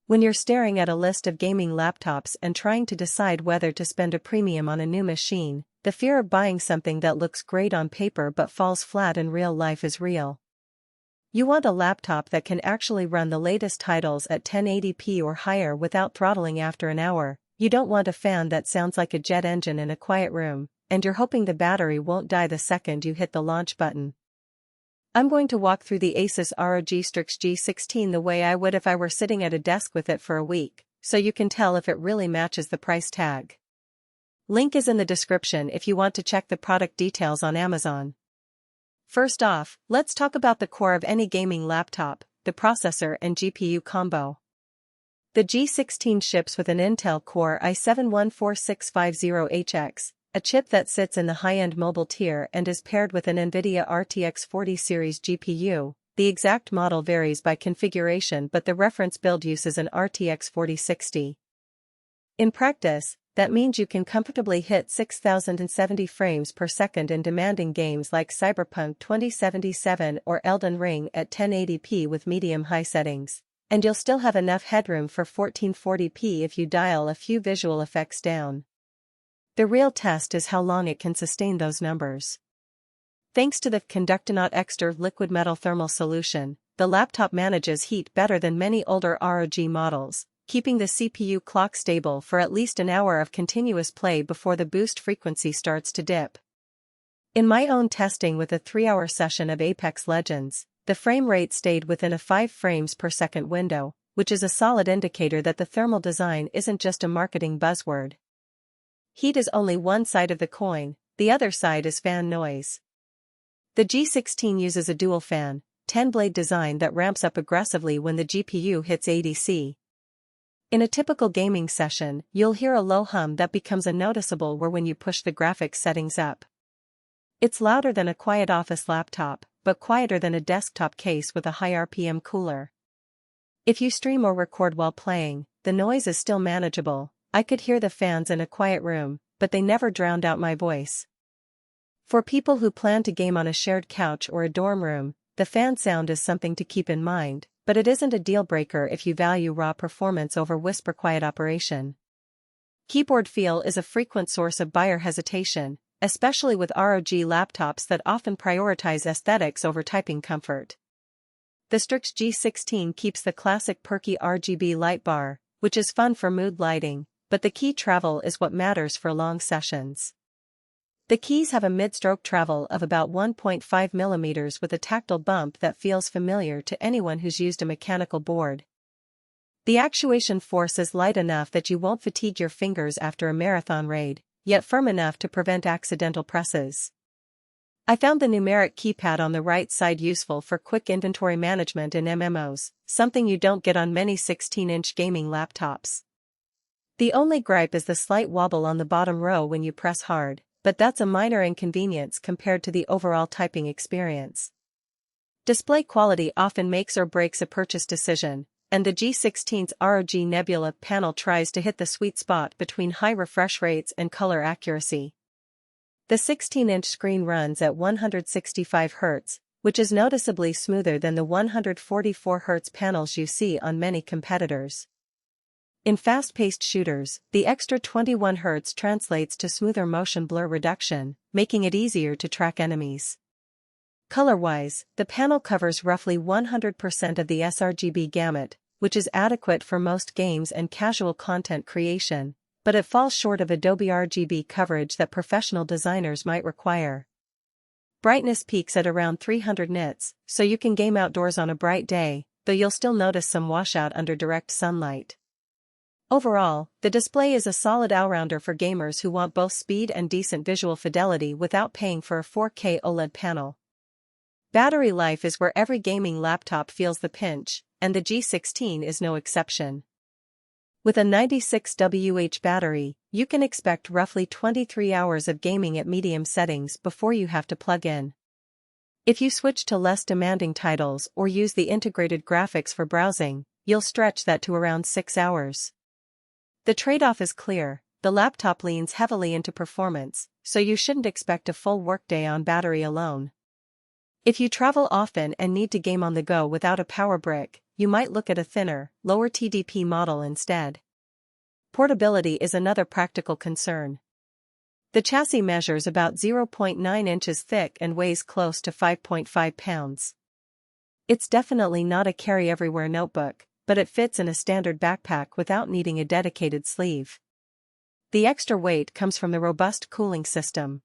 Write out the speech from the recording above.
When you're staring at a list of gaming laptops and trying to decide whether to spend a premium on a new machine, the fear of buying something that looks great on paper but falls flat in real life is real. You want a laptop that can actually run the latest titles at 1080p or higher without throttling after an hour. You don't want a fan that sounds like a jet engine in a quiet room, and you're hoping the battery won't die the second you hit the launch button. I'm going to walk through the ASUS ROG Strix G16 the way I would if I were sitting at a desk with it for a week, so you can tell if it really matches the price tag. Link is in the description if you want to check the product details on Amazon. First off, let's talk about the core of any gaming laptop, the processor and GPU combo. The G16 ships with an Intel Core i7-14650HX, a chip that sits in the high-end mobile tier and is paired with an NVIDIA RTX 40 series GPU. The exact model varies by configuration, but the reference build uses an RTX 4060. In practice, that means you can comfortably hit 6070 frames per second in demanding games like Cyberpunk 2077 or Elden Ring at 1080p with medium-high settings, and you'll still have enough headroom for 1440p if you dial a few visual effects down. The real test is how long it can sustain those numbers. Thanks to the Conductonaut Extra liquid metal thermal solution, the laptop manages heat better than many older ROG models, keeping the CPU clock stable for at least an hour of continuous play before the boost frequency starts to dip. In my own testing with a 3-hour session of Apex Legends, the frame rate stayed within a 5 frames per second window, which is a solid indicator that the thermal design isn't just a marketing buzzword. Heat is only one side of the coin, the other side is fan noise. The G16 uses a dual fan, 10-blade design that ramps up aggressively when the GPU hits 80°C. In a typical gaming session, you'll hear a low hum that becomes a noticeable whir when you push the graphics settings up. It's louder than a quiet office laptop, but quieter than a desktop case with a high RPM cooler. If you stream or record while playing, the noise is still manageable. I could hear the fans in a quiet room, but they never drowned out my voice. For people who plan to game on a shared couch or a dorm room, the fan sound is something to keep in mind, but it isn't a deal-breaker if you value raw performance over whisper-quiet operation. Keyboard feel is a frequent source of buyer hesitation, especially with ROG laptops that often prioritize aesthetics over typing comfort. The Strix G16 keeps the classic perky RGB Lightbar, which is fun for mood lighting, but the key travel is what matters for long sessions. The keys have a mid-stroke travel of about 1.5 mm with a tactile bump that feels familiar to anyone who's used a mechanical board. The actuation force is light enough that you won't fatigue your fingers after a marathon raid, yet firm enough to prevent accidental presses. I found the numeric keypad on the right side useful for quick inventory management in MMOs, something you don't get on many 16-inch gaming laptops. The only gripe is the slight wobble on the bottom row when you press hard, but that's a minor inconvenience compared to the overall typing experience. Display quality often makes or breaks a purchase decision, and the G16's ROG Nebula panel tries to hit the sweet spot between high refresh rates and color accuracy. The 16-inch screen runs at 165 Hz, which is noticeably smoother than the 144 Hz panels you see on many competitors. In fast-paced shooters, the extra 21 Hz translates to smoother motion blur reduction, making it easier to track enemies. Color-wise, the panel covers roughly 100% of the sRGB gamut, which is adequate for most games and casual content creation, but it falls short of Adobe RGB coverage that professional designers might require. Brightness peaks at around 300 nits, so you can game outdoors on a bright day, though you'll still notice some washout under direct sunlight. Overall, the display is a solid all-rounder for gamers who want both speed and decent visual fidelity without paying for a 4K OLED panel. Battery life is where every gaming laptop feels the pinch, and the G16 is no exception. With a 96 Wh battery, you can expect roughly 23 hours of gaming at medium settings before you have to plug in. If you switch to less demanding titles or use the integrated graphics for browsing, you'll stretch that to around 6 hours. The trade-off is clear: the laptop leans heavily into performance, so you shouldn't expect a full workday on battery alone. If you travel often and need to game on the go without a power brick, you might look at a thinner, lower TDP model instead. Portability is another practical concern. The chassis measures about 0.9 inches thick and weighs close to 5.5 pounds. It's definitely not a carry-everywhere notebook, but it fits in a standard backpack without needing a dedicated sleeve. The extra weight comes from the robust cooling system,